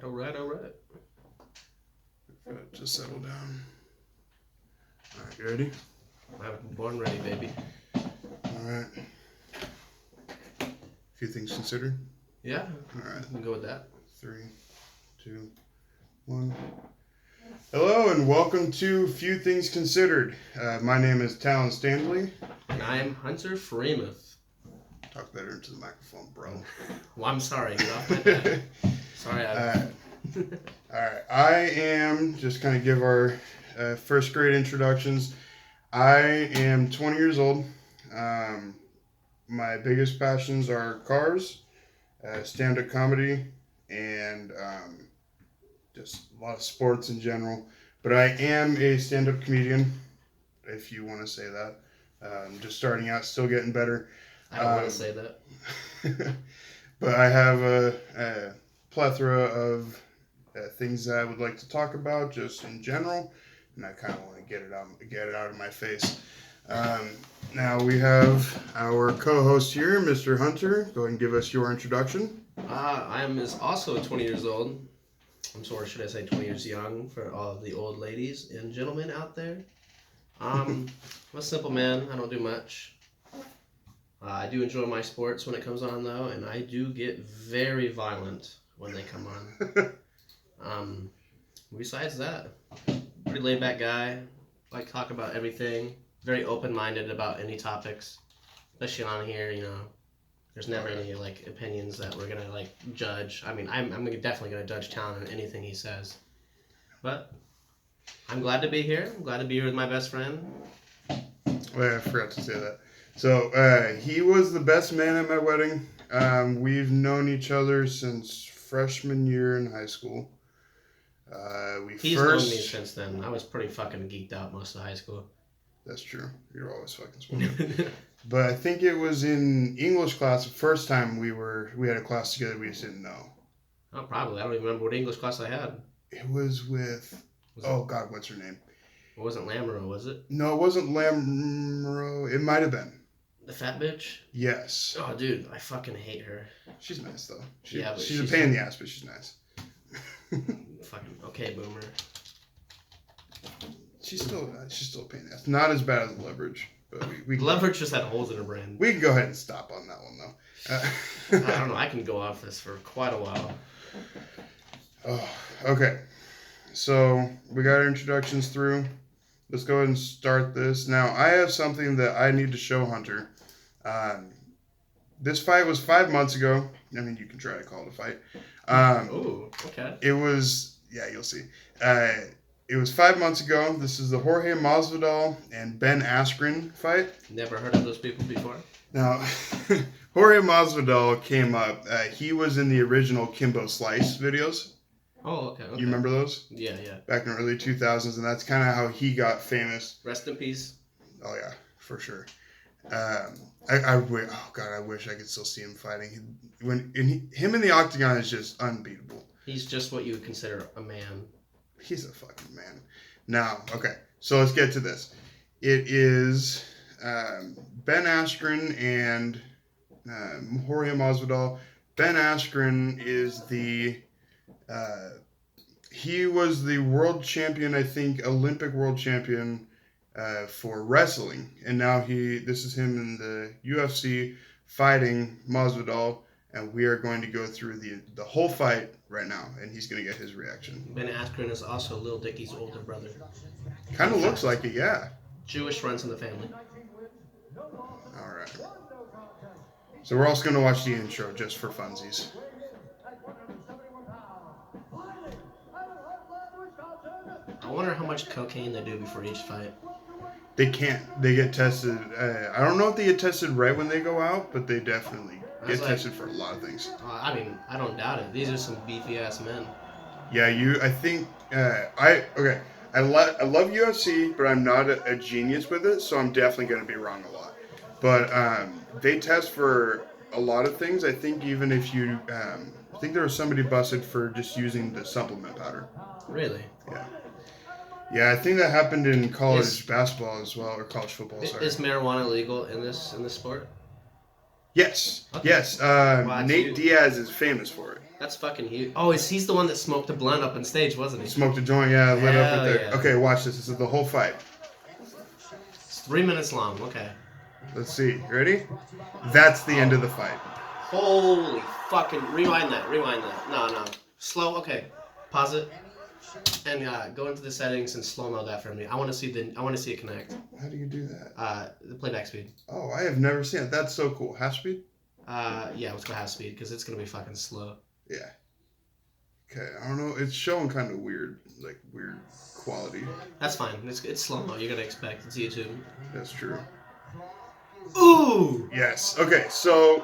All right. Just settle down. All right, you ready? I'm born ready, baby. All right. A few things considered. Yeah. All right. We can go with that. 3, 2, 1. Hello and welcome to Few Things Considered. My name is Talon Stanley. And I am Hunter Freemuth. Talk better into the microphone, bro. Well, I'm sorry. Get off my back. Sorry. All right. I am, just kind of give our first grade introductions. I am 20 years old. My biggest passions are cars, stand-up comedy, and just a lot of sports in general. But I am a stand-up comedian, if you want to say that. Just starting out, still getting better. I don't want to say that. But I have a plethora of things that I would like to talk about just in general, and I kind of want to get it out of my face. Now we have our co-host here, Mr. Hunter. Go ahead and give us your introduction. I am also 20 years old. Or should I say 20 years young for all of the old ladies and gentlemen out there. I'm a simple man. I don't do much. I do enjoy my sports when it comes on, though, and I do get very violent when they come on. Besides that, pretty laid-back guy. Like, talk about everything. Very open-minded about any topics. Especially on here, you know. There's never any, like, opinions that we're gonna, like, judge. I mean, I'm definitely gonna judge Talon on anything he says. But I'm glad to be here. I'm glad to be here with my best friend. Well, I forgot to say that. So, he was the best man at my wedding. We've known each other since freshman year in high school. He's known me since then. I was pretty fucking geeked out most of high school. That's true. You're always fucking smart. But I think it was in English class the first time we had a class together we just didn't know. Oh, probably. I don't even remember what English class I had. It was with... God, what's her name? It wasn't Lamoureux, was it? No, it wasn't Lamoureux. It might have been. The fat bitch? Yes. Oh, dude, I fucking hate her. She's nice, though. She's a pain in the ass, but she's nice. Fucking okay, boomer. She's still a pain in the ass. Not as bad as Leverage, but we Leverage just had holes in her brain. We can go ahead and stop on that one, though. I don't know. I can go off this for quite a while. Oh, okay. So we got our introductions through. Let's go ahead and start this. Now, I have something that I need to show Hunter. This fight was 5 months ago. I mean, you can try to call it a fight. Ooh, okay. It was, yeah, you'll see. It was 5 months ago. This is the Jorge Masvidal and Ben Askren fight. Never heard of those people before. Now, Jorge Masvidal came up. He was in the original Kimbo Slice videos. Oh, okay. You remember those? Yeah. Back in the early 2000s, and that's kind of how he got famous. Rest in peace. Oh, yeah, for sure. I wish I could still see him fighting. Him in the octagon is just unbeatable. He's just what you would consider a man. He's a fucking man. Now, okay, so let's get to this. It is Ben Askren and Jorge Masvidal. Ben Askren is he was the world champion, I think, Olympic world champion for wrestling. And now this is him in the UFC fighting Masvidal. And we are going to go through the whole fight right now. And he's going to get his reaction. Ben Askren is also Lil Dicky's older brother. Kind of looks like it, yeah. Jewish runs in the family. All right. So we're also going to watch the intro just for funsies. I wonder how much cocaine they do before each fight. They can't. They get tested. I don't know if they get tested right when they go out, but they definitely get tested for a lot of things. I mean, I don't doubt it. These are some beefy ass men. Yeah, I think. I love UFC, but I'm not a genius with it, so I'm definitely going to be wrong a lot. But they test for a lot of things. I think even if you, I think there was somebody busted for just using the supplement powder. Really? Yeah. Yeah, I think that happened in college basketball as well, or college football. Sorry. Is marijuana legal in this sport? Yes. Okay. Yes. Nate Diaz is famous for it. That's fucking huge. Oh, he's the one that smoked a blunt up on stage, wasn't he? Smoked a joint, yeah, lit up Hell right there. yeah. Okay, watch this. This is the whole fight. It's 3 minutes long. Okay. Let's see. You ready? That's the end of the fight. Holy fucking! Rewind that. No. Slow. Okay. Pause it. And go into the settings and slow mo that for me. I want to see it connect. How do you do that? The playback speed. Oh, I have never seen it. That's so cool. Half speed? Yeah, let's go half speed because it's gonna be fucking slow. Yeah. Okay, I don't know. It's showing kind of weird quality. That's fine. It's slow mo. You're gonna expect. It's YouTube. That's true. Ooh. Yes. Okay, so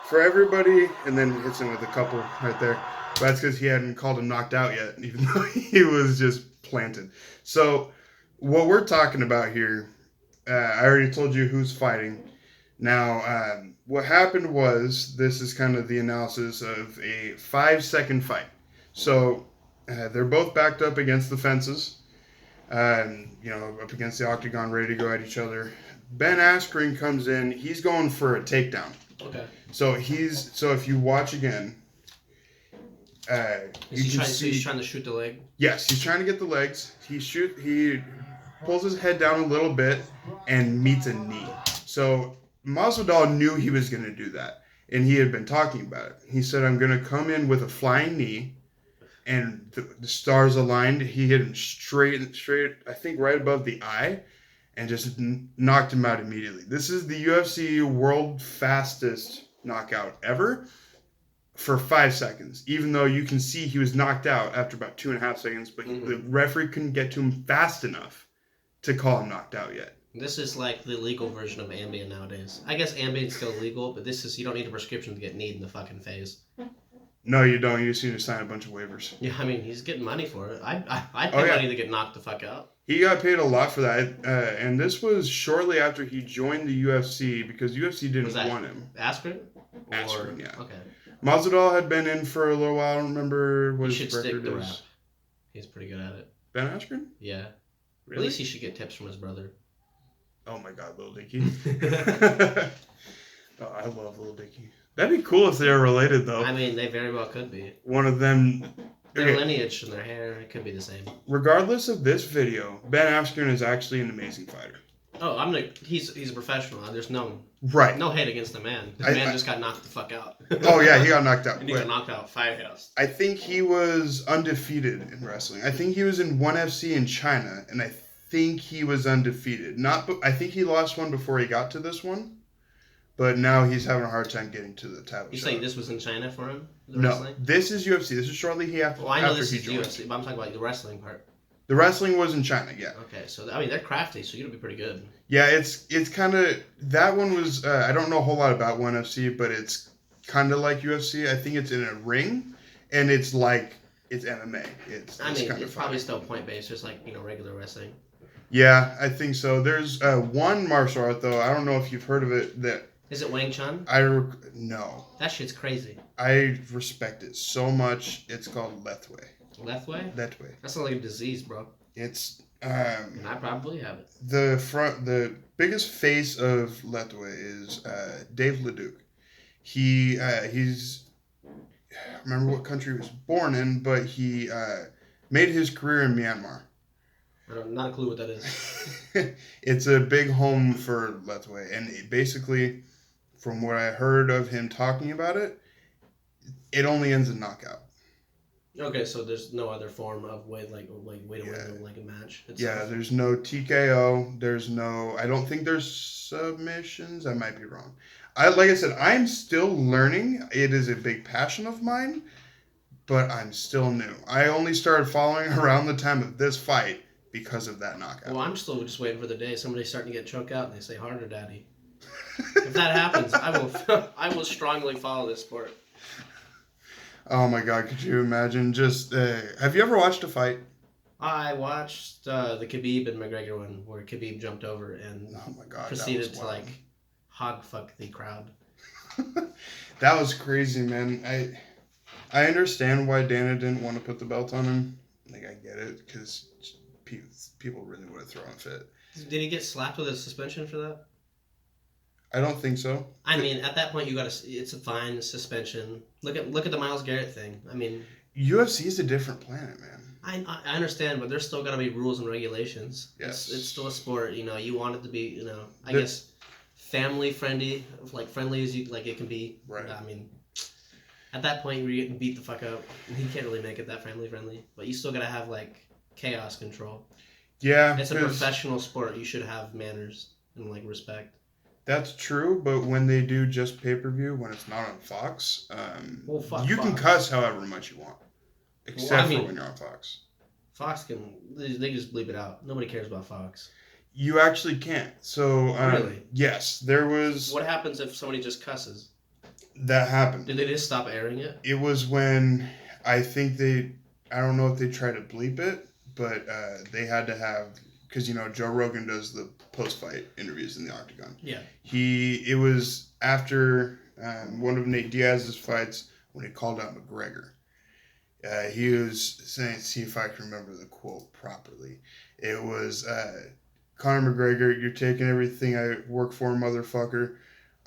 for everybody, and then he hits him with a couple right there. But that's because he hadn't called him knocked out yet, even though he was just planted. So what we're talking about here, I already told you who's fighting. Now, what happened was, this is kind of the analysis of a 5-second fight. So they're both backed up against the fences, up against the octagon, ready to go at each other. Ben Askren comes in. He's going for a takedown. Okay. So if you watch again, he's trying to shoot the leg. Yes, he's trying to get the legs. He pulls his head down a little bit and meets a knee. So Masvidal knew he was going to do that, and he had been talking about it. He said, "I'm going to come in with a flying knee," and the stars aligned. He hit him straight, I think right above the eye, and just knocked him out immediately. This is the UFC world fastest knockout ever for 5 seconds, even though you can see he was knocked out after about 2.5 seconds, but the referee couldn't get to him fast enough to call him knocked out yet. This is like the legal version of Ambien nowadays. I guess Ambien's still legal, but you don't need a prescription to get kneed in the fucking face. No, you don't. You just need to sign a bunch of waivers. Yeah, I mean, he's getting money for it. I'd pay money to get knocked the fuck out. He got paid a lot for that, and this was shortly after he joined the UFC because UFC didn't want him. Askren? Askren, yeah. Okay. Masvidal had been in for a little while. I don't remember what his his record record stick to is. rap. He's pretty good at it. Ben Askren? Yeah. Really? At least he should get tips from his brother. Oh my God, Lil Dicky. Oh, I love Lil Dicky. That'd be cool if they were related, though. I mean, they very well could be. One of them. Their lineage and their hair, it could be the same. Regardless of this video, Ben Askren is actually an amazing fighter. Oh, he's a professional. There's no hate against the man. The man just got knocked the fuck out. Oh yeah, he got knocked out. And he got knocked out Firehouse. I think he was undefeated in wrestling. I think he was in ONE FC in China, and I think he was undefeated. I think he lost one before he got to this one, but now he's having a hard time getting to the title. You saying this was in China for him? No, wrestling? This is UFC. This is shortly after. Well, I know this he is joined. UFC, but I'm talking about the wrestling part. The wrestling was in China, yeah. Okay, so I mean they're crafty, so you'll be pretty good. Yeah, it's kind of, that one was, I don't know a whole lot about ONE FC, but it's kind of like UFC. I think it's in a ring, and it's MMA. It's probably still point based, just like regular wrestling. Yeah, I think so. There's one martial art though. I don't know if you've heard of it. Is it Wing Chun? No. That shit's crazy. I respect it so much. It's called Lethwei. Lethwei? Lethwei. That sounds like a disease, bro. It's and I probably have it. The biggest face of Lethwei is Dave Leduc. He's I don't remember what country he was born in, but he made his career in Myanmar. Not a clue what that is. It's a big home for Lethwei, and basically, from what I heard of him talking about it, it only ends in knockout. Okay, so there's no other form of way to win a match. There's no TKO. There's no. I don't think there's submissions. I might be wrong. Like I said, I'm still learning. It is a big passion of mine, but I'm still new. I only started following around the time of this fight because of that knockout. Well, I'm still just waiting for the day somebody's starting to get choked out and they say harder, daddy. If that happens, I will strongly follow this sport. Oh my God, could you imagine? Just have you ever watched a fight? I watched the Khabib and McGregor one where Khabib jumped over and proceeded to hog fuck the crowd. That was crazy, man. I understand why Dana didn't want to put the belt on him. I get it, because people really would have thrown a fit. Did he get slapped with a suspension for that? I don't think so. I mean, at that point, it's a fine suspension. Look at the Myles Garrett thing. I mean, UFC is a different planet, man. I understand, but there's still got to be rules and regulations. Yes. It's still a sport. You want it to be, I guess, family friendly, like friendly as it can be. Right. I mean, at that point, you're getting beat the fuck up. You can't really make it that family friendly, but you still got to have like chaos control. Yeah. It's a professional sport. You should have manners and like respect. That's true, but when they do just pay-per-view, when it's not on Fox, you can cuss however much you want. Except for when you're on Fox. Fox they just bleep it out. Nobody cares about Fox. You actually can't. So, really? Yes, there was... What happens if somebody just cusses? That happened. Did they just stop airing it? It was when, I think I don't know if they tried to bleep it, but they had to have... Because, Joe Rogan does the post-fight interviews in the Octagon. Yeah. It was after one of Nate Diaz's fights when he called out McGregor. He was saying, see if I can remember the quote properly. It was, Conor McGregor, you're taking everything I work for, motherfucker.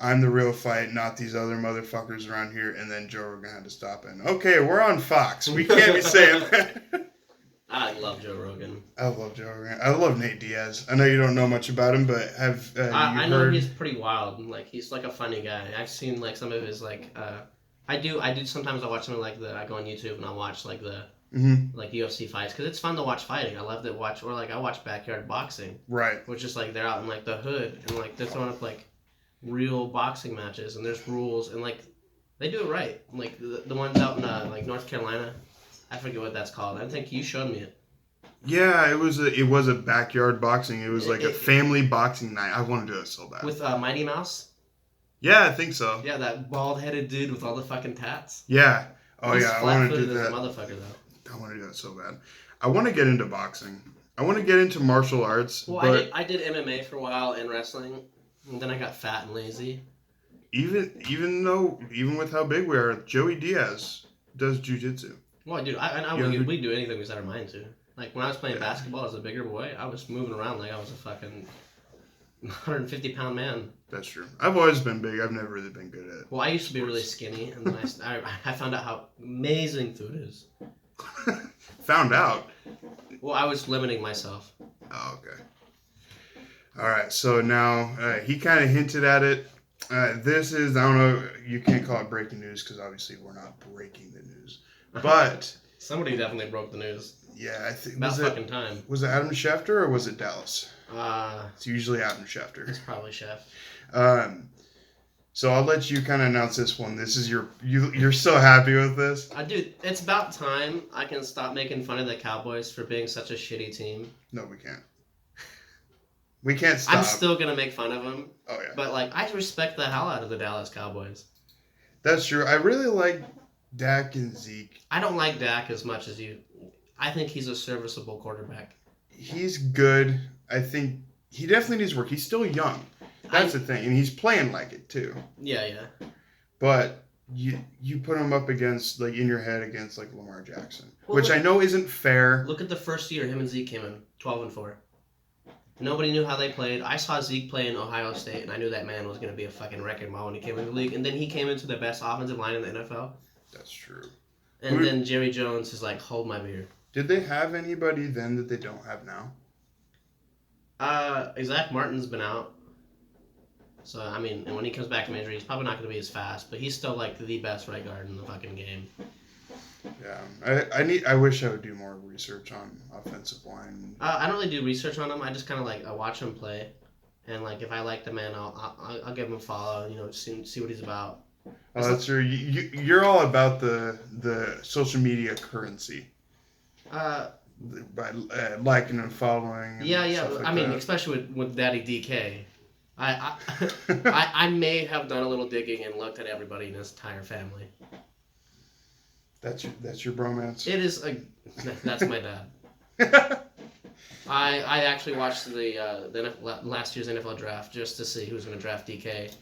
I'm the real fight, not these other motherfuckers around here. And then Joe Rogan had to stop it. Okay, we're on Fox. We can't be saying that. I love Joe Rogan. I love Joe Rogan. I love Nate Diaz. I know you don't know much about him, but have I know he's pretty wild. Like he's like a funny guy. I've seen like some of his like I do sometimes I watch something like I go on YouTube and I watch like the like UFC fights because it's fun to watch fighting. I love to watch or like I watch backyard boxing. Right. Which is like they're out in like the hood and like they're throwing up like real boxing matches and there's rules and like they do it right. Like the ones out in like North Carolina. I forget what that's called. I think you showed me it. Yeah, it was a backyard boxing. It was like a family boxing night. I want to do it so bad. With Mighty Mouse? Yeah, I think so. Yeah, that bald-headed dude with all the fucking tats. Yeah. Oh yeah, I want to do that. that. Motherfucker though. I want to do that so bad. I want to get into boxing. I want to get into martial arts. Well, but I did MMA for a while and wrestling, and then I got fat and lazy. Even with how big we are, Joey Diaz does jiu-jitsu. Well, dude, we'd do anything we set our mind to. Like, when I was playing basketball as a bigger boy, I was moving around like I was a fucking 150-pound man. That's true. I've always been big. I've never really been good at it. Well, I used to be really skinny, and then I found out how amazing food is. Found out? Well, I was limiting myself. Oh, okay. All right, so now he kind of hinted at it. This is, I don't know, you can't call it breaking news because obviously we're not breaking the news. But somebody definitely broke the news. Yeah, I think about fucking time. Was it Adam Schefter or was it Dallas? It's usually Adam Schefter. It's probably Chef. So I'll let you kind of announce this one. This is you're so happy with this. Dude, it's about time I can stop making fun of the Cowboys for being such a shitty team. No, we can't. We can't stop. I'm still gonna make fun of them. Oh yeah. But like, I respect the hell out of the Dallas Cowboys. That's true. I really like Dak and Zeke. I don't like Dak as much as you. I think he's a serviceable quarterback. He's good. I think he definitely needs work. He's still young. That's the thing, and he's playing like it too. Yeah. But you put him up against, like, in your head against, like, Lamar Jackson, which I know isn't fair. Look at the first year him and Zeke came in, 12-4. Nobody knew how they played. I saw Zeke play in Ohio State, and I knew that man was going to be a fucking wrecking ball when he came into the league. And then he came into the best offensive line in the NFL. That's true. And then Jerry Jones is like, hold my beer. Did they have anybody then that they don't have now? Zach Martin's been out. So, I mean, and when he comes back from injury, he's probably not going to be as fast, but he's still, like, the best right guard in the fucking game. Yeah, I wish I would do more research on offensive line. I don't really do research on him. I just kind of, like, I watch him play. And, like, if I like the man, I'll give him a follow, see what he's about. Oh, that's true. You're all about the social media currency. By liking and following. And yeah. Like I mean, especially with Daddy DK. I may have done a little digging and looked at everybody in his entire family. That's your bromance. It is that's my dad. I actually watched the last year's NFL draft just to see who was going to draft DK,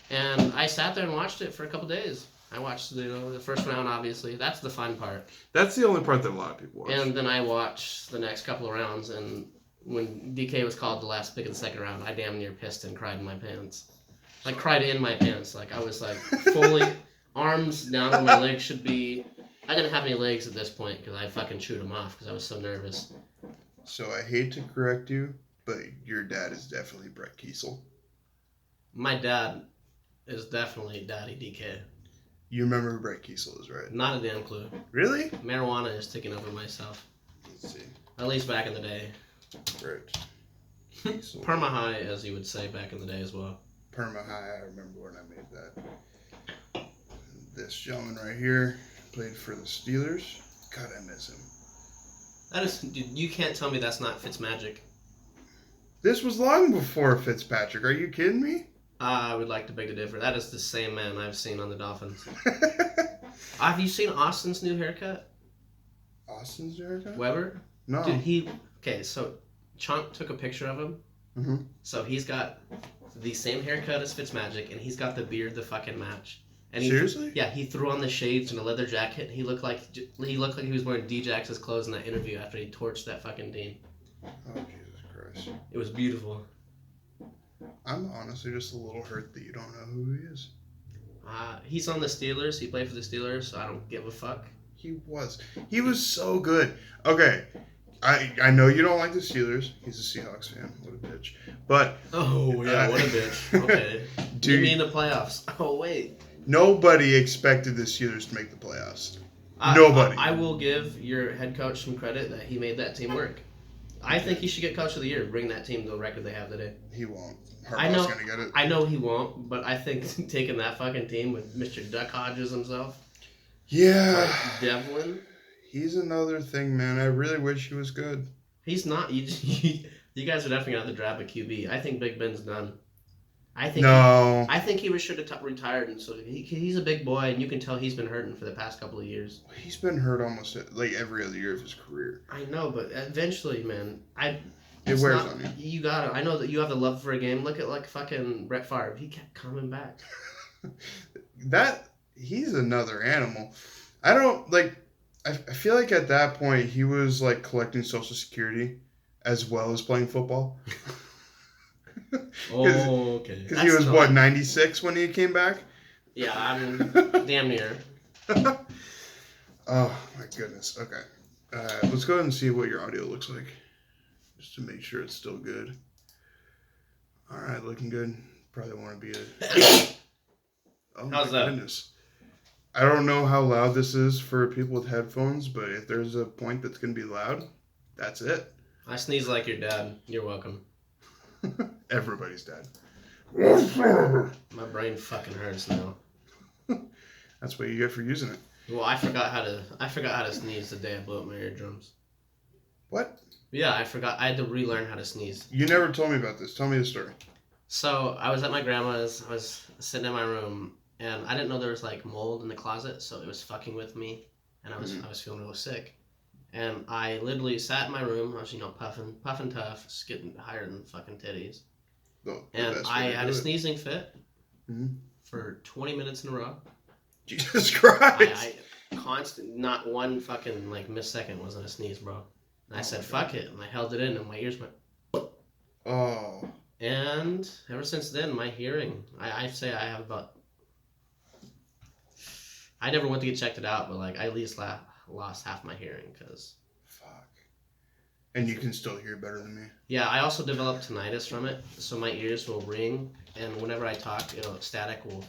and I sat there and watched it for a couple days. I watched the first round, obviously. That's the fun part. That's the only part that a lot of people watch. And then I watched the next couple of rounds, and when DK was called the last pick in the second round, I damn near pissed and cried in my pants. Like cried in my pants. Like I was like fully arms down where my legs should be. I didn't have any legs at this point because I fucking chewed them off because I was so nervous. So I hate to correct you, but your dad is definitely Brett Kiesel. My dad is definitely Daddy DK. You remember who Brett Kiesel is, right? Not a damn clue. Really? Marijuana is taking over myself. Let's see. At least back in the day. Brett Kiesel. Perma high, as you would say back in the day as well. Perma high. I remember when I made that. This gentleman right here played for the Steelers. God, I miss him. That is, dude, you can't tell me that's not Fitzmagic. This was long before Fitzpatrick. Are you kidding me? I would like to beg to differ. That is the same man I've seen on the Dolphins. Have you seen Austin's new haircut? Austin's haircut? Weber? No. Dude, okay, so Chunk took a picture of him. Mm-hmm. So he's got the same haircut as Fitzmagic, and he's got the beard to fucking match. And Seriously? Yeah, he threw on the shades and a leather jacket. He looked like he was wearing D-Jax's clothes in that interview after he torched that fucking team. Oh, Jesus Christ. It was beautiful. I'm honestly just a little hurt that you don't know who he is. He's on the Steelers. He played for the Steelers, so I don't give a fuck. He was so good. Okay, I know you don't like the Steelers. He's a Seahawks fan. What a bitch. But Oh yeah, what a bitch. Okay. Dude, You mean the playoffs? Oh wait. Nobody expected the Steelers to make the playoffs. Nobody. I will give your head coach some credit that he made that team work. I think he should get coach of the year. Bring that team to the record they have today. He won't. I know. Harbaugh's gonna get it. I know he won't, but I think taking that fucking team with Mr. Duck Hodges himself, Yeah. like Devlin, He's another thing, man. I really wish he was good. he's not. You guys are definitely gonna have to draft a QB. I think Big Ben's done. I think he should have retired, and so he's a big boy, and you can tell he's been hurting for the past couple of years. He's been hurt almost like every other year of his career. I know, but eventually, man, It wears on you. You got it. I know that you have the love for a game. Look at like fucking Brett Favre. He kept coming back. He's another animal. I don't like. I feel like at that point he was like collecting Social Security as well as playing football. Oh, okay. Because he was what 96 when he came back. Yeah, I mean, damn near. Oh my goodness. Okay, let's go ahead and see what your audio looks like, just to make sure it's still good. All right, looking good. Probably want to be a. Oh How's my that? goodness. I don't know how loud this is for people with headphones, but if there's a point that's going to be loud, that's it. I sneeze like your dad. You're welcome. Everybody's dead. My brain fucking hurts now. That's what you get for using it. Well, I forgot how to sneeze the day I blew up my eardrums. What? Yeah, I forgot. I had to relearn how to sneeze. You never told me about this. Tell me the story. So I was at my grandma's. I was sitting in my room, and I didn't know there was like mold in the closet, so it was fucking with me, and I was feeling real sick. And I literally sat in my room. I was, puffing tough, just getting higher than fucking titties. Oh, And I had a sneezing fit Mhm. for 20 minutes in a row. Jesus Christ. I constant, not one fucking like missed second wasn't a sneeze, bro. And I said, fuck it, and I held it in, and my ears went. Oh. And ever since then, my hearing, I say I have about. I never went to get checked it out, but like I at least lost half my hearing because. Fuck. And you can still hear better than me. Yeah, I also developed tinnitus from it, so my ears will ring, and whenever I talk, static will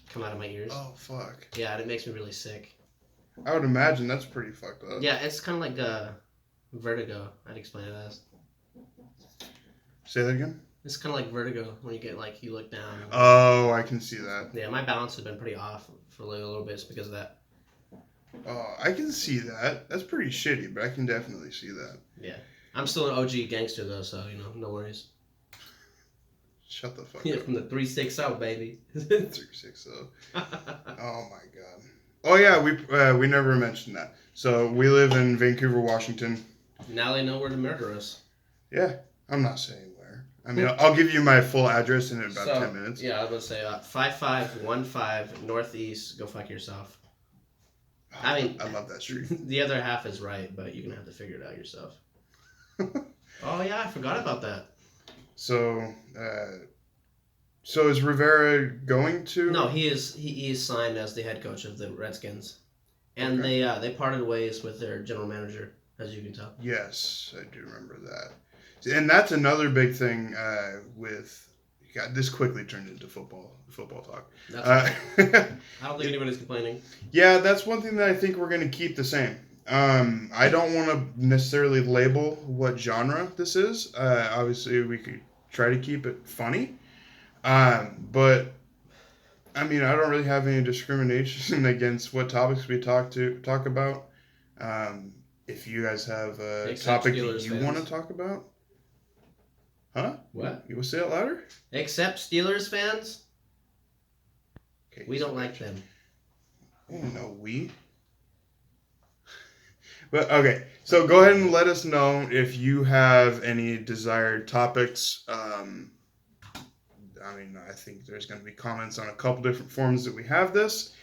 come out of my ears. Oh fuck. Yeah, and it makes me really sick. I would imagine that's pretty fucked up. Yeah, it's kind of like vertigo. I'd explain it as. Say that again? It's kind of like vertigo when you get like you look down. Oh, I can see that. Yeah, my balance has been pretty off for a little bit because of that. Oh, I can see that. That's pretty shitty, but I can definitely see that. Yeah, I'm still an OG gangster though, so no worries. Shut the fuck Yeah, up. from the 360 baby. 360. Oh my god. Oh yeah, we never mentioned that. So we live in Vancouver, Washington. Now they know where to murder us. Yeah, I'm not saying where. I mean, I'll give you my full address in about 10 minutes. Yeah, I was gonna say 5515 Northeast. Go fuck yourself. Oh, I mean, I love that street. The other half is right, but you're gonna have to figure it out yourself. Oh yeah, I forgot about that. So, So is Rivera going to? No, he is signed as the head coach of the Redskins, and they parted ways with their general manager, as you can tell. Yes, I do remember that. And that's another big thing with. God, this quickly turned into football talk. That's okay. I don't think anybody's complaining. Yeah, that's one thing that I think we're going to keep the same. I don't want to necessarily label what genre this is. Obviously, we could try to keep it funny. But I mean, I don't really have any discrimination against what topics we talk about. If you guys have a Except topic Steelers that you fans. want to talk about, huh? What? You will say it louder? Except Steelers fans, Okay, we don't like them. Oh no, we. But okay, so go ahead and let us know if you have any desired topics. I mean, I think there's going to be comments on a couple different forms that we have this.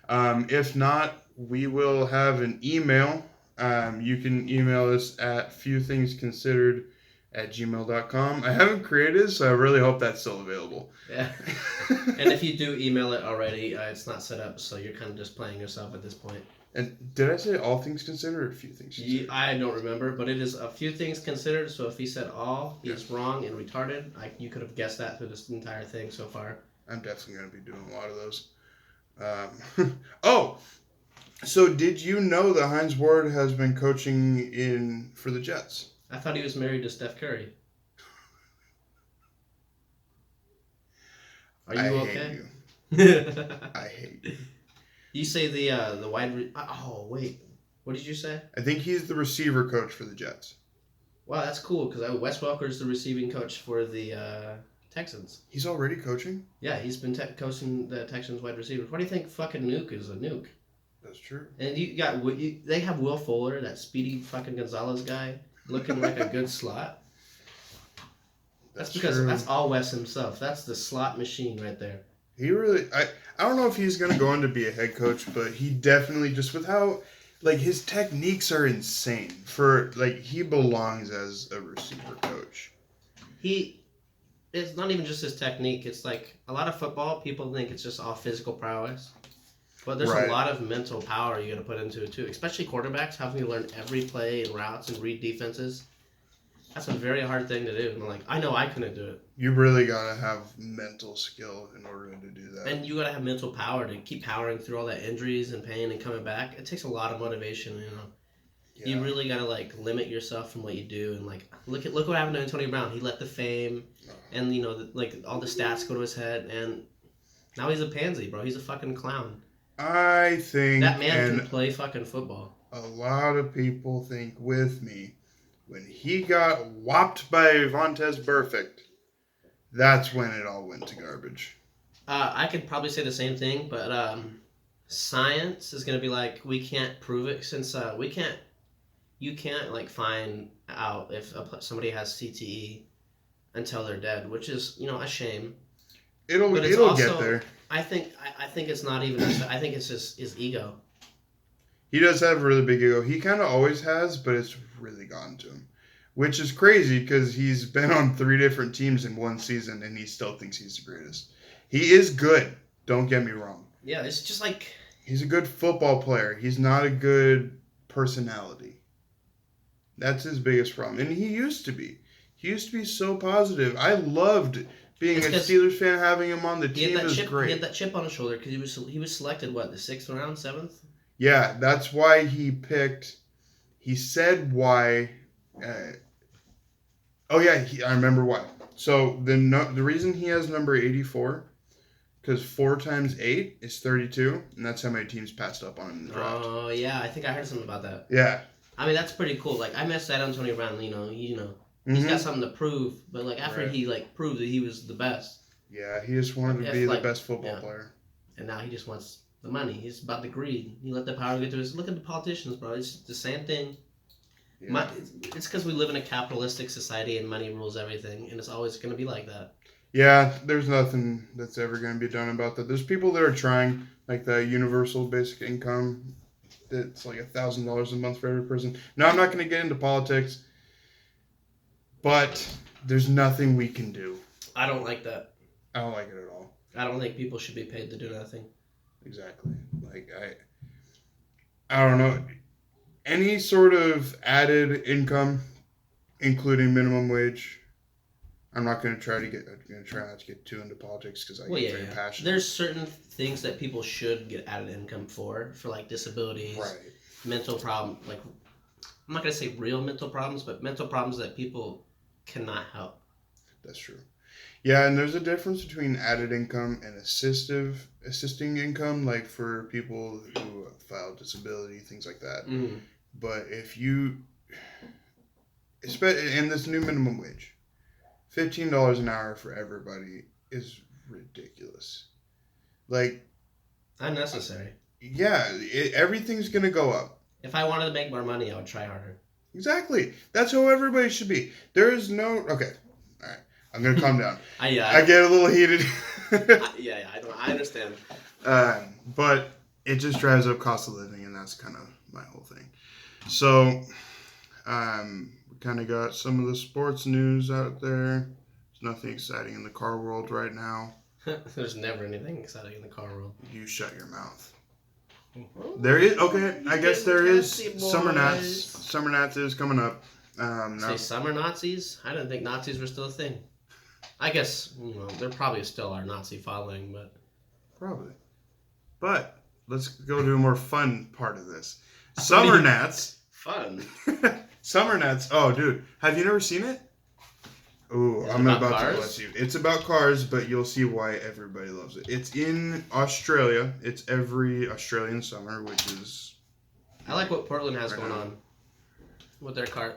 If not, we will have an email. You can email us at fewthingsconsidered@gmail.com. I haven't created, so I really hope that's still available. Yeah. And if you do email it already, it's not set up, so you're kind of just playing yourself at this point. And did I say all things considered or a few things considered? I don't remember, but it is a few things considered. So if he said all, he's wrong and retarded. You could have guessed that through this entire thing so far. I'm definitely going to be doing a lot of those. Oh, so did you know that Hines Ward has been coaching for the Jets? I thought he was married to Steph Curry. Are you okay? I hate you. You say the wide. Oh wait, what did you say? I think he's the receiver coach for the Jets. Wow, that's cool because Wes Welker's the receiving coach for the Texans. He's already coaching? Yeah, he's been coaching the Texans wide receivers. What do you think? Fucking Nuke is a nuke. That's true. And they have Will Fuller, that speedy fucking Gonzalez guy, looking like a good slot. That's because true. That's all Wes himself. That's the slot machine right there. He really, I don't know if he's going to go on to be a head coach, but he definitely, just with how, like, his techniques are insane. He belongs as a receiver coach. It's not even just his technique. It's like a lot of football, people think it's just all physical prowess. But there's a lot of mental power you got to put into it, too. Especially quarterbacks, having to learn every play and routes and read defenses. That's a very hard thing to do. And I know I couldn't do it. You really got to have mental skill in order to do that. And you got to have mental power to keep powering through all that injuries and pain and coming back. It takes a lot of motivation, you know. Yeah. You really got to, limit yourself from what you do. And, look what happened to Antonio Brown. He let the fame and, all the stats go to his head. And now he's a pansy, bro. He's a fucking clown. I think that man can play fucking football. A lot of people think with me, when he got whopped by Vontez Burfict, that's when it all went to garbage. I could probably say the same thing, but science is going to be we can't prove it since you can't find out if somebody has CTE until they're dead, which is, a shame. It'll get there. I think it's not even. I think it's just his ego. He does have a really big ego. He kind of always has, but it's really gotten to him, which is crazy because he's been on 3 different teams in one season and he still thinks he's the greatest. He is good. Don't get me wrong. Yeah, it's just he's a good football player. He's not a good personality. That's his biggest problem, and he used to be. He used to be so positive. I loved being a Steelers fan, having him on the team is great. He had that chip on his shoulder because he was selected, the 6th round, 7th? Yeah, that's why he picked. He said why. I remember why. So the reason he has number 84, because 4 times 8 is 32, and that's how many teams passed up on him in the draft. Oh yeah, I think I heard something about that. Yeah. I mean that's pretty cool. I missed that Antonio Brown. He's got something to prove, but after he proved that he was the best. Yeah, he just wanted to be the best football player. And now he just wants the money. He's about the greed. He let the power get to his. Look at the politicians, bro. It's the same thing. Yeah. It's because we live in a capitalistic society and money rules everything, and it's always going to be like that. Yeah, there's nothing that's ever going to be done about that. There's people that are trying, like the universal basic income. It's $1,000 a month for every person. Now, I'm not going to get into politics. But there's nothing we can do. I don't like that. I don't like it at all. I don't think people should be paid to do nothing. Exactly. Like I don't know. Any sort of added income, including minimum wage. I'm not going to try not to get too into politics because I get very passionate. There's certain things that people should get added income for like disabilities, right. mental problem. Like, I'm not going to say real mental problems, but mental problems that people cannot help. That's true. Yeah, and there's a difference between added income and assisting income, like for people who file disability, things like that. Mm-hmm. But if you, in this new minimum wage, $15 an hour for everybody is ridiculous. Like, unnecessary. Yeah, everything's going to go up. If I wanted to make more money, I would try harder. Exactly. That's how everybody should be. There is no... Okay. All right. I'm going to calm down. I get a little heated. I understand. But it just drives up cost of living, and that's kind of my whole thing. So, we kind of got some of the sports news out there. There's nothing exciting in the car world right now. There's never anything exciting in the car world. You shut your mouth. There is, okay, I guess there is Summer Nats. Summer Nats is coming up. Say summer Nazis? I didn't think Nazis were still a thing. I guess, there probably still are Nazi following, but... Probably. But, let's go to a more fun part of this. Summer Nats. Fun? Summer Nats. Oh, dude. Have you never seen it? Ooh, I'm about to bless you. It's about cars, but you'll see why everybody loves it. It's in Australia. It's every Australian summer, which is... I like what Portland has going on with their car,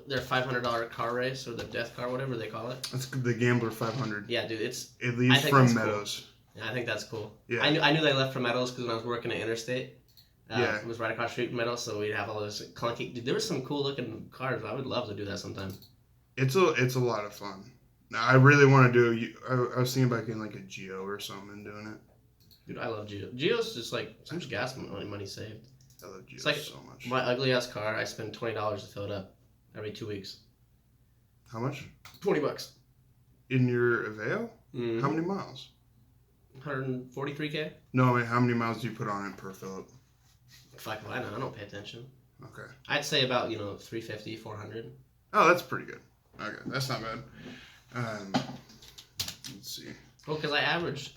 their $500 car race, or the death car, whatever they call it. That's the Gambler 500. Yeah, dude, it leaves from Meadows. Cool. Yeah, I think that's cool. Yeah. I knew they left from Meadows because when I was working at Interstate, it was right across the street from Meadows, so we'd have all those clunky... Dude, there were some cool looking cars. I would love to do that sometime. It's a lot of fun. Now, I really want to do... I was thinking about getting like a Geo or something and doing it. Dude, I love Geo. Geo's just like so much gas money saved. I love Geo like so much. My ugly ass car, I spend $20 to fill it up every 2 weeks. How much? $20. In your Aveo? Mm-hmm. How many miles? 143K? No, I mean, how many miles do you put on it per fill-up? Fuck, I don't pay attention. Okay. I'd say about 350, 400. Oh, that's pretty good. Okay, that's not bad. Let's see. Well, because I averaged.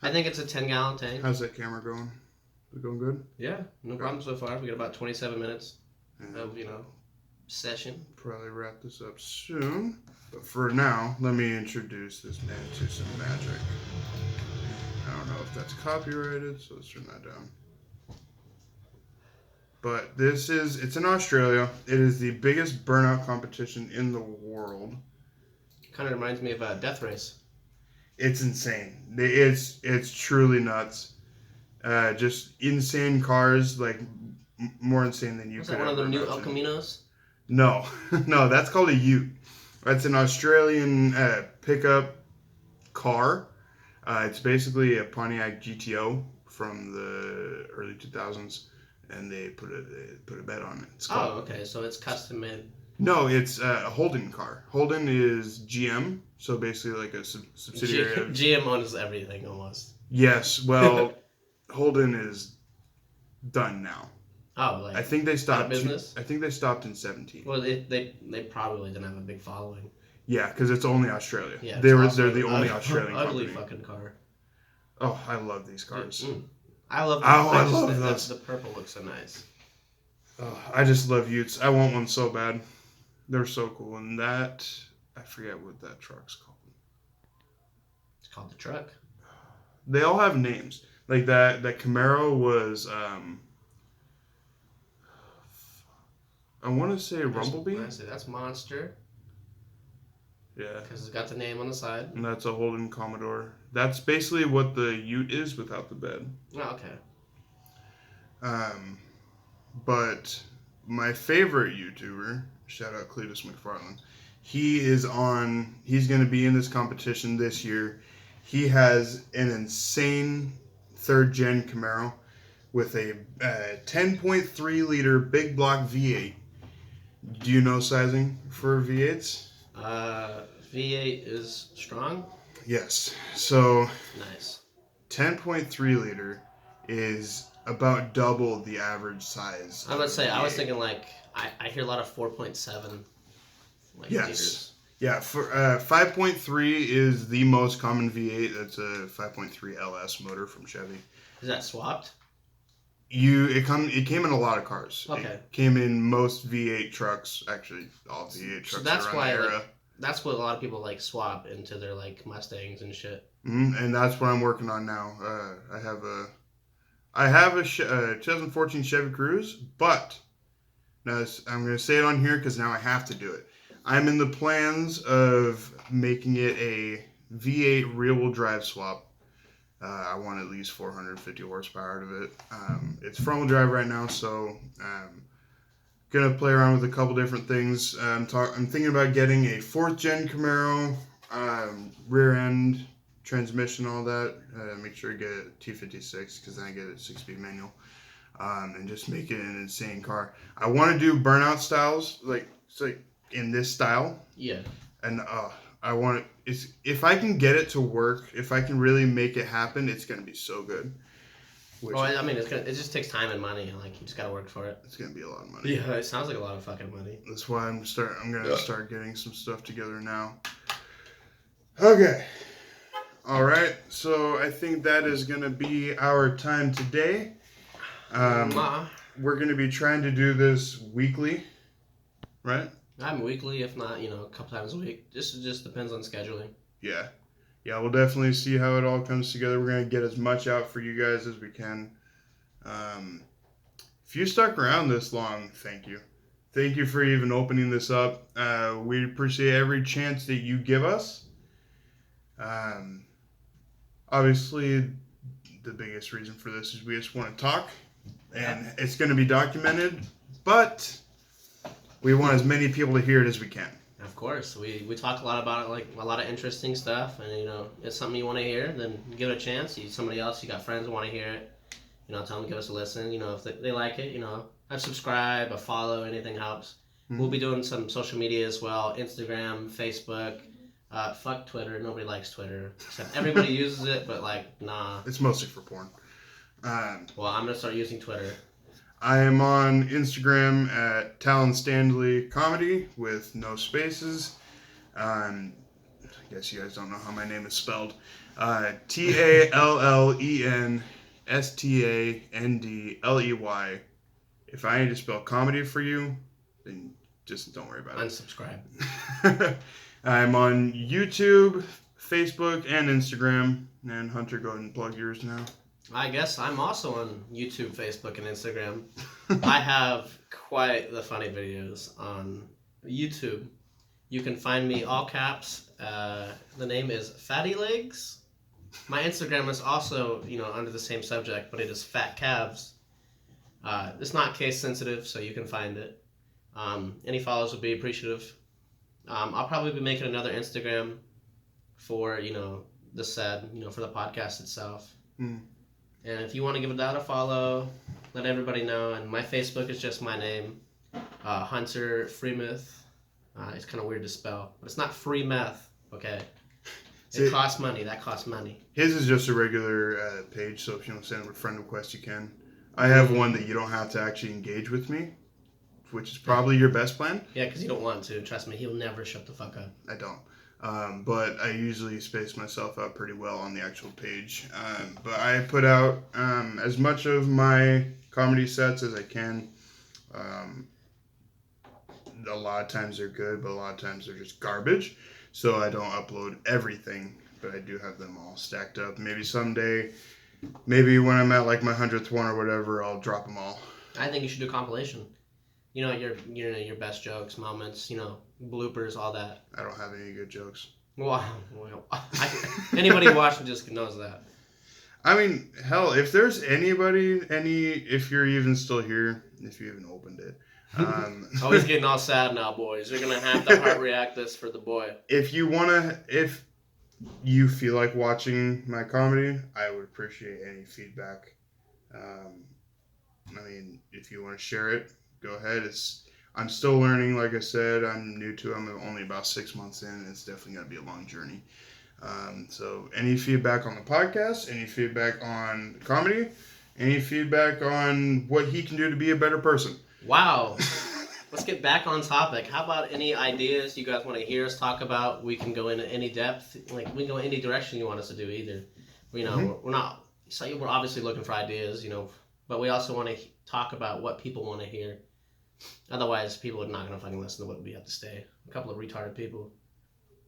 I think it's a 10-gallon tank. How's that camera going? Is it going good? Yeah, no problem so far. We got about 27 minutes of, session. Probably wrap this up soon. But for now, let me introduce this man to some magic. I don't know if that's copyrighted, so let's turn that down. But it's in Australia. It is the biggest burnout competition in the world. Kind of reminds me of a death race. It's insane. It's truly nuts. Just insane cars, like more insane than you could ever imagine. Was that one of the new El Caminos? No. No, that's called a Ute. That's an Australian pickup car. It's basically a Pontiac GTO from the early 2000s. And they put a bed on it. Okay. So it's custom made. No, it's a Holden car. Holden is GM, so basically like a subsidiary of... GM owns everything almost. Yes, well, Holden is done now. Oh, like I think they stopped. Business? I think they stopped in 2017. Well, they probably didn't have a big following. Yeah, because it's only Australia. Yeah, they're the only Australian ugly company. Fucking car. Oh, I love these cars. I love. I love those. The purple looks so nice. Oh, I just love Utes. I want one so bad. They're so cool. And that, I forget what that truck's called. It's called the truck. They all have names. Like that Camaro was, I want to say Rumblebee. That's Monster. Yeah. Because it's got the name on the side. And that's a Holden Commodore. That's basically what the Ute is without the bed. Oh, okay. But my favorite YouTuber, shout out Cletus McFarland, he's going to be in this competition this year. He has an insane third-gen Camaro with a 10.3 liter big block V8. Do you know sizing for V8s? V8 is strong. Yes. So Nice. 10.3 liter is about double the average size. I would say I was V8. thinking like I hear a lot of 4.7 like Yes. liters. Yeah, for 5.3 is the most common V8. That's a 5.3 LS motor from Chevy. Is that swapped? It came in a lot of cars. Okay. It came in most V8 trucks, actually all V8 trucks So that's around why the era. like, that's what a lot of people like swap into their like Mustangs and shit. And that's what I'm working on now. I have a 2014 Chevy Cruze, but now I'm going to say it on here because now I have to do it. I'm in the plans of making it a V8 rear-wheel drive swap. I want at least 450 horsepower out of it. It's front-wheel drive right now, so I'm gonna play around with a couple different things. I'm thinking about getting a 4th-gen Camaro, rear end, transmission, all that. Make sure to get a T56 because then I get a 6-speed manual. And just make it an insane car. I want to do burnout styles, like in this style. Yeah. And I want it. If I can get it to work, if I can really make it happen, it's gonna be so good. I mean, it just takes time and money. Like you just gotta work for it. It's gonna be a lot of money. Yeah, it sounds like a lot of fucking money. That's why I'm gonna start getting some stuff together now. Okay. All right. So I think that is gonna be our time today. We're gonna be trying to do this weekly, right? I'm weekly, if not, a couple times a week. Just depends on scheduling. Yeah. We'll definitely see how it all comes together. We're gonna get as much out for you guys as we can. If you stuck around this long, thank you. Thank you for even opening this up. We appreciate every chance that you give us. Obviously, the biggest reason for this is we just want to talk, and it's going to be documented, but we want as many people to hear it as we can. Of course, we talk a lot about it, like a lot of interesting stuff, and it's something you want to hear, then give it a chance. Somebody else, you got friends who want to hear it, tell them to give us a listen. If they like it, a subscribe, a follow, anything helps. Mm-hmm. We'll be doing some social media as well, Instagram, Facebook. Fuck Twitter. Nobody likes Twitter. Except everybody uses it, but nah. It's mostly for porn. Well, I'm gonna start using Twitter. I am on Instagram at Talon Stanley Comedy with no spaces. I guess you guys don't know how my name is spelled. TALLENSTANDLEY. If I need to spell comedy for you, then just don't worry about it. Unsubscribe. I'm on YouTube, Facebook, and Instagram. And Hunter, go ahead and plug yours now. I guess I'm also on YouTube, Facebook, and Instagram. I have quite the funny videos on YouTube. You can find me all caps. The name is Fatty Legs. My Instagram is also, under the same subject, but it is Fat Calves. It's not case sensitive, so you can find it. Any follows would be appreciative. I'll probably be making another Instagram for, the said, for the podcast itself. Mm. And if you want to give that a follow, let everybody know. And my Facebook is just my name, Hunter Freemeth. It's kind of weird to spell, but it's not free meth, okay? It costs money. That costs money. His is just a regular page, so if you want to send a friend request, you can. I have one that you don't have to actually engage with me, which is probably your best plan. Yeah, because you don't want to. Trust me, he'll never shut the fuck up. I don't. But I usually space myself out pretty well on the actual page. But I put out as much of my comedy sets as I can. A lot of times they're good, but a lot of times they're just garbage. So I don't upload everything, but I do have them all stacked up. Maybe someday, maybe when I'm at like my 100th one or whatever, I'll drop them all. I think you should do a compilation. Your best jokes, moments, bloopers, all that. I don't have any good jokes. Well, anybody watching just knows that. I mean, hell, if there's if you're even still here, if you even opened it. Oh, he's getting all sad now, boys. You're going to have to heart react this for the boy. If you feel like watching my comedy, I would appreciate any feedback. If you want to share it, go ahead. I'm still learning, like I said. I'm new to it. I'm only about 6 months in. It's definitely going to be a long journey. So any feedback on the podcast, any feedback on comedy, any feedback on what he can do to be a better person. Wow. Let's get back on topic. How about any ideas you guys want to hear us talk about? We can go into any depth. Like, we can go any direction you want us to do either. You know, we're not, so we're obviously looking for ideas, you know, but we also want to talk about what people want to hear. Otherwise, people are not going to fucking listen to what we have to say. A couple of retarded people.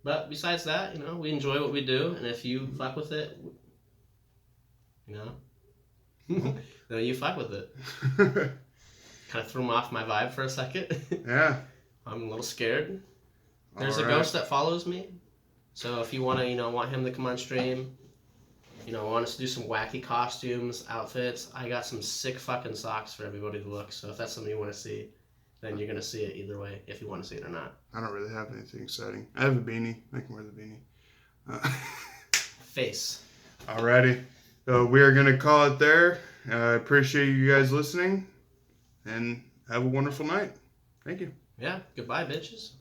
But besides that, you know, we enjoy what we do, and if you fuck with it, you know, then you fuck with it. Kind of threw off my vibe for a second. Yeah. I'm a little scared. There's a ghost that follows me. So if you want to, you know, want him to come on stream, you know, want us to do some wacky costumes, outfits, I got some sick fucking socks for everybody to look. So if that's something you want to see, then you're going to see it either way, if you want to see it or not. I don't really have anything exciting. I have a beanie. I can wear the beanie. Face. Alrighty. So we are going to call it there. I appreciate you guys listening. And have a wonderful night. Thank you. Yeah. Goodbye, bitches.